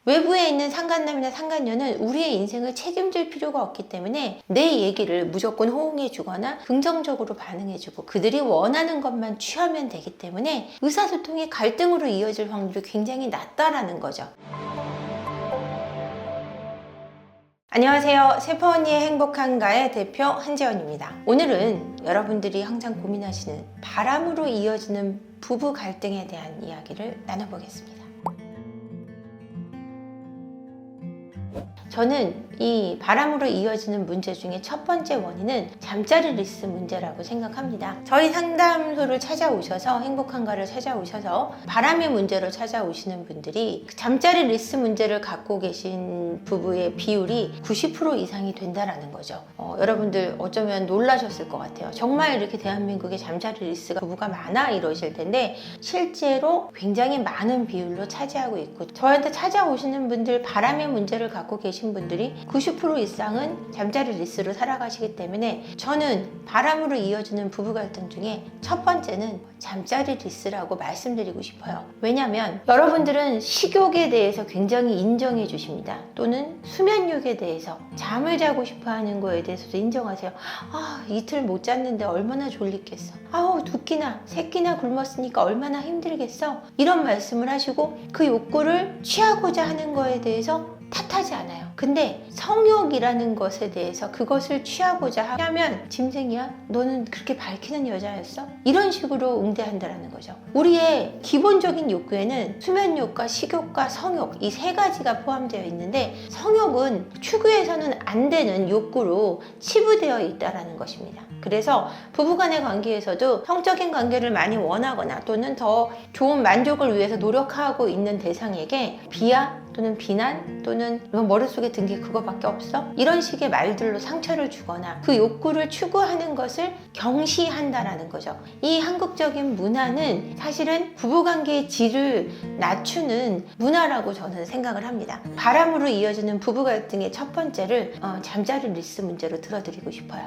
외부에 있는 상간남이나 상간녀는 우리의 인생을 책임질 필요가 없기 때문에 내 얘기를 무조건 호응해 주거나 긍정적으로 반응해 주고 그들이 원하는 것만 취하면 되기 때문에 의사소통이 갈등으로 이어질 확률이 굉장히 낮다라는 거죠. 안녕하세요. 세퍼언니의 행복한가의 대표 한재원입니다. 오늘은 여러분들이 항상 고민하시는 바람으로 이어지는 부부 갈등에 대한 이야기를 나눠보겠습니다. 저는 이 바람으로 이어지는 문제 중에 첫 번째 원인은 잠자리 리스 문제라고 생각합니다. 저희 상담소를 찾아오셔서 행복한가를 찾아오셔서 바람의 문제로 찾아오시는 분들이 잠자리 리스 문제를 갖고 계신 부부의 비율이 90% 이상이 된다라는 거죠. 여러분들 어쩌면 놀라셨을 것 같아요. 정말 이렇게 대한민국에 잠자리 리스가 부부가 많아 이러실 텐데 실제로 굉장히 많은 비율로 차지하고 있고 저한테 찾아오시는 분들 바람의 문제를 갖고 계신 분들이 90% 이상은 잠자리 리스로 살아가시기 때문에 저는 바람으로 이어지는 부부 갈등 중에 첫 번째는 잠자리 리스라고 말씀드리고 싶어요. 왜냐하면 여러분들은 식욕에 대해서 굉장히 인정해 주십니다. 또는 수면욕에 대해서 잠을 자고 싶어 하는 거에 대해서도 인정하세요. 이틀 못 잤는데 얼마나 졸리겠어. 두 끼나 세 끼나 굶었으니까 얼마나 힘들겠어. 이런 말씀을 하시고 그 욕구를 취하고자 하는 거에 대해서 탓하지 않아요. 근데 성욕이라는 것에 대해서 그것을 취하고자 하면 짐승이야? 너는 그렇게 밝히는 여자였어? 이런 식으로 응대한다는 거죠. 우리의 기본적인 욕구에는 수면욕과 식욕과 성욕 이 세 가지가 포함되어 있는데 성욕은 추구해서는 안 되는 욕구로 치부되어 있다는 것입니다. 그래서 부부간의 관계에서도 성적인 관계를 많이 원하거나 또는 더 좋은 만족을 위해서 노력하고 있는 대상에게 비하 또는 비난 또는 너 머릿속에 든 게 그거밖에 없어? 이런 식의 말들로 상처를 주거나 그 욕구를 추구하는 것을 경시한다라는 거죠. 이 한국적인 문화는 사실은 부부관계의 질을 낮추는 문화라고 저는 생각을 합니다. 바람으로 이어지는 부부 갈등의 첫 번째를 잠자리 리스 문제로 들어드리고 싶어요.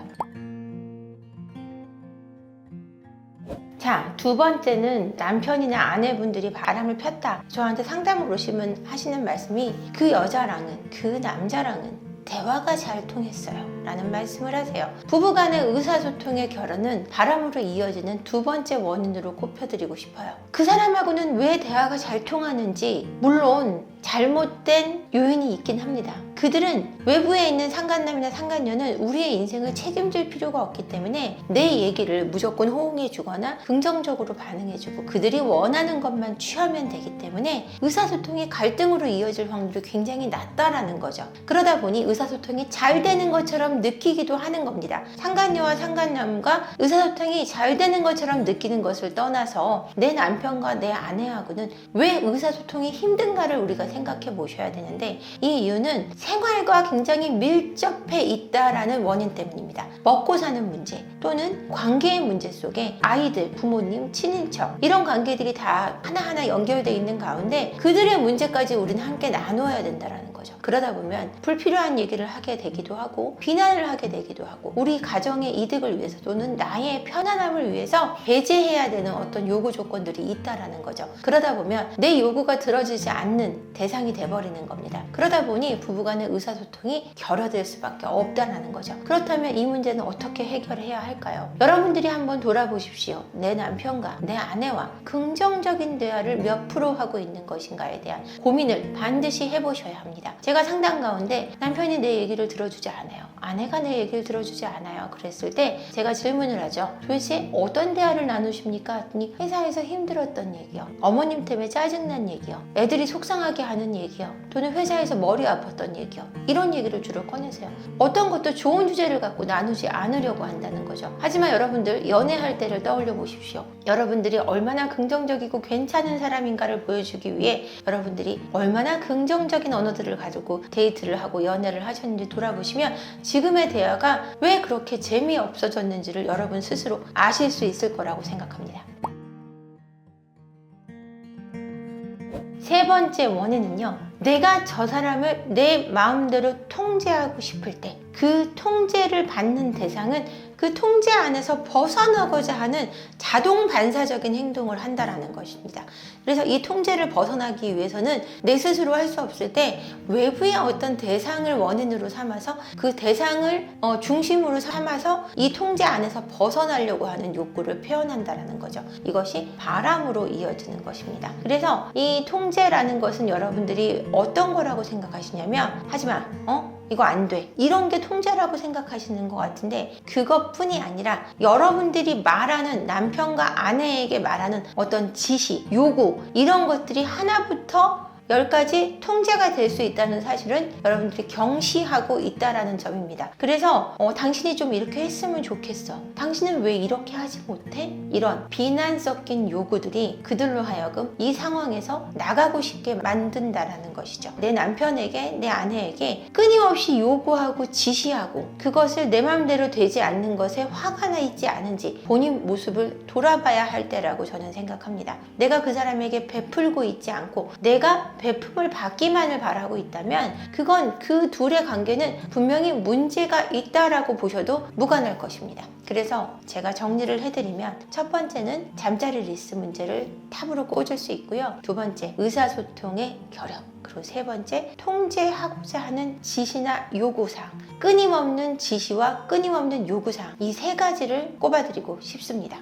자, 두 번째는 남편이나 아내분들이 바람을 폈다. 저한테 상담을 오시면 하시는 말씀이 그 여자랑은, 그 남자랑은 대화가 잘 통했어요 라는 말씀을 하세요. 부부간의 의사소통의 결혼은 바람으로 이어지는 두 번째 원인으로 꼽혀드리고 싶어요. 그 사람하고는 왜 대화가 잘 통하는지 물론 잘못된 요인이 있긴 합니다. 그들은 외부에 있는 상간남이나 상간녀는 우리의 인생을 책임질 필요가 없기 때문에 내 얘기를 무조건 호응해 주거나 긍정적으로 반응해 주고 그들이 원하는 것만 취하면 되기 때문에 의사소통이 갈등으로 이어질 확률이 굉장히 낮다라는 거죠. 그러다 보니 의사소통이 잘 되는 것처럼 느끼기도 하는 겁니다. 상간녀와 상간남과 의사소통이 잘 되는 것처럼 느끼는 것을 떠나서 내 남편과 내 아내하고는 왜 의사소통이 힘든가를 우리가 생각해 보셔야 되는데 이 이유는 생활과 굉장히 밀접해 있다라는 원인 때문입니다. 먹고 사는 문제 또는 관계의 문제 속에 아이들, 부모님, 친인척 이런 관계들이 다 하나하나 연결되어 있는 가운데 그들의 문제까지 우리는 함께 나눠야 된다는 거죠. 그러다 보면 불필요한 얘기를 하게 되기도 하고 비난을 하게 되기도 하고 우리 가정의 이득을 위해서 또는 나의 편안함을 위해서 배제해야 되는 어떤 요구 조건들이 있다라는 거죠. 그러다 보면 내 요구가 들어지지 않는 대상이 돼버리는 겁니다. 그러다 보니 부부간의 의사소통이 결여될 수밖에 없다는 거죠. 그렇다면 이 문제는 어떻게 해결해야 할까요? 여러분들이 한번 돌아보십시오. 내 남편과 내 아내와 긍정적인 대화를 몇 프로 하고 있는 것인가에 대한 고민을 반드시 해보셔야 합니다. 제가 상담 가운데 남편이 내 얘기를 들어주지 않아요. 아내가 내 얘기를 들어주지 않아요. 그랬을 때 제가 질문을 하죠. 도대체 어떤 대화를 나누십니까? 했더니 회사에서 힘들었던 얘기요. 어머님 때문에 짜증난 얘기요. 애들이 속상하게 하는 얘기요. 또는 회사에서 머리 아팠던 얘기요. 이런 얘기를 주로 꺼내세요. 어떤 것도 좋은 주제를 갖고 나누지 않으려고 한다는 거죠. 하지만 여러분들 연애할 때를 떠올려 보십시오. 여러분들이 얼마나 긍정적이고 괜찮은 사람인가를 보여주기 위해 여러분들이 얼마나 긍정적인 언어들을 가지고 데이트를 하고 연애를 하셨는지 돌아보시면 지금의 대화가 왜 그렇게 재미없어졌는지를 여러분 스스로 아실 수 있을 거라고 생각합니다. 세 번째 원인은요. 내가 저 사람을 내 마음대로 통제하고 싶을 때 그 통제를 받는 대상은 그 통제 안에서 벗어나고자 하는 자동 반사적인 행동을 한다라는 것입니다. 그래서 이 통제를 벗어나기 위해서는 내 스스로 할 수 없을 때 외부의 어떤 대상을 원인으로 삼아서 그 대상을 중심으로 삼아서 이 통제 안에서 벗어나려고 하는 욕구를 표현한다라는 거죠. 이것이 바람으로 이어지는 것입니다. 그래서 이 통제라는 것은 여러분들이 어떤 거라고 생각하시냐면 하지마, 이거 안 돼. 이런 게 통제라고 생각하시는 것 같은데 그것뿐이 아니라 여러분들이 말하는 남편과 아내에게 말하는 어떤 지시, 요구 이런 것들이 하나부터 10가지 통제가 될 수 있다는 사실은 여러분들이 경시하고 있다라는 점입니다. 그래서 당신이 좀 이렇게 했으면 좋겠어. 당신은 왜 이렇게 하지 못해? 이런 비난 섞인 요구들이 그들로 하여금 이 상황에서 나가고 싶게 만든다라는 것이죠. 내 남편에게, 내 아내에게 끊임없이 요구하고 지시하고 그것을 내 마음대로 되지 않는 것에 화가 나 있지 않은지 본인 모습을 돌아봐야 할 때라고 저는 생각합니다. 내가 그 사람에게 베풀고 있지 않고 내가 베품을 받기만을 바라고 있다면 그건 그 둘의 관계는 분명히 문제가 있다라고 보셔도 무관할 것입니다. 그래서 제가 정리를 해드리면 첫 번째는 잠자리 리스 문제를 탑으로 꽂을 수 있고요. 두 번째, 의사소통의 결여. 그리고 세 번째, 통제하고자 하는 지시나 요구사항. 끊임없는 지시와 끊임없는 요구사항. 이 세 가지를 꼽아드리고 싶습니다.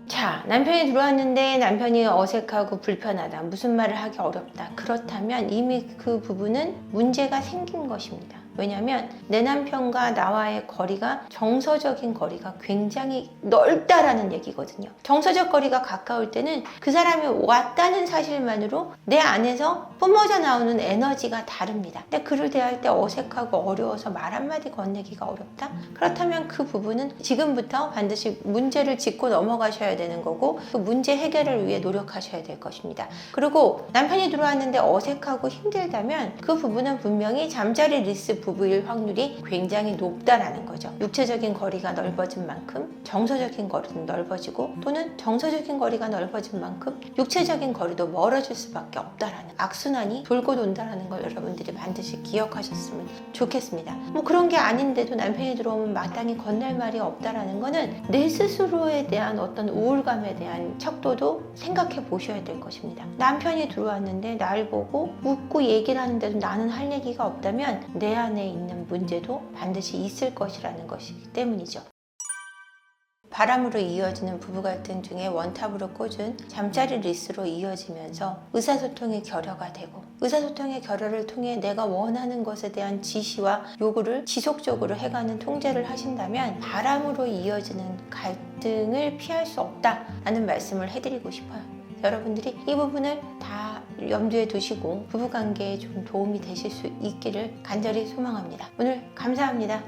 자, 남편이 들어왔는데 남편이 어색하고 불편하다. 무슨 말을 하기 어렵다. 그렇다면 이미 그 부분은 문제가 생긴 것입니다. 왜냐하면 내 남편과 나와의 거리가 정서적인 거리가 굉장히 넓다라는 얘기거든요. 정서적 거리가 가까울 때는 그 사람이 왔다는 사실만으로 내 안에서 뿜어져 나오는 에너지가 다릅니다. 근데 그를 대할 때 어색하고 어려워서 말 한마디 건네기가 어렵다? 그렇다면 그 부분은 지금부터 반드시 문제를 짚고 넘어가셔야 되는 거고 그 문제 해결을 위해 노력하셔야 될 것입니다. 그리고 남편이 들어왔는데 어색하고 힘들다면 그 부분은 분명히 잠자리 리스 부부일 확률이 굉장히 높다라는 거죠. 육체적인 거리가 넓어진 만큼 정서적인 거리도 넓어지고 또는 정서적인 거리가 넓어진 만큼 육체적인 거리도 멀어질 수밖에 없다라는 악순환이 돌고 돈다라는 걸 여러분들이 반드시 기억하셨으면 좋겠습니다. 뭐 그런 게 아닌데도 남편이 들어오면 마땅히 건넬 말이 없다라는 거는 내 스스로에 대한 어떤 우울감에 대한 척도도 생각해 보셔야 될 것입니다. 남편이 들어왔는데 날 보고 웃고 얘기를 하는데도 나는 할 얘기가 없다면 내 안에 있는 문제도 반드시 있을 것이라는 것이기 때문이죠. 바람으로 이어지는 부부 갈등 중에 원탑으로 꽂은 잠자리 리스로 이어지면서 의사소통의 결여가 되고 의사소통의 결여를 통해 내가 원하는 것에 대한 지시와 요구를 지속적으로 해가는 통제를 하신다면 바람으로 이어지는 갈등을 피할 수 없다라는 말씀을 해드리고 싶어요. 여러분들이 이 부분을 다 염두에 두시고 부부관계에 좀 도움이 되실 수 있기를 간절히 소망합니다. 오늘 감사합니다.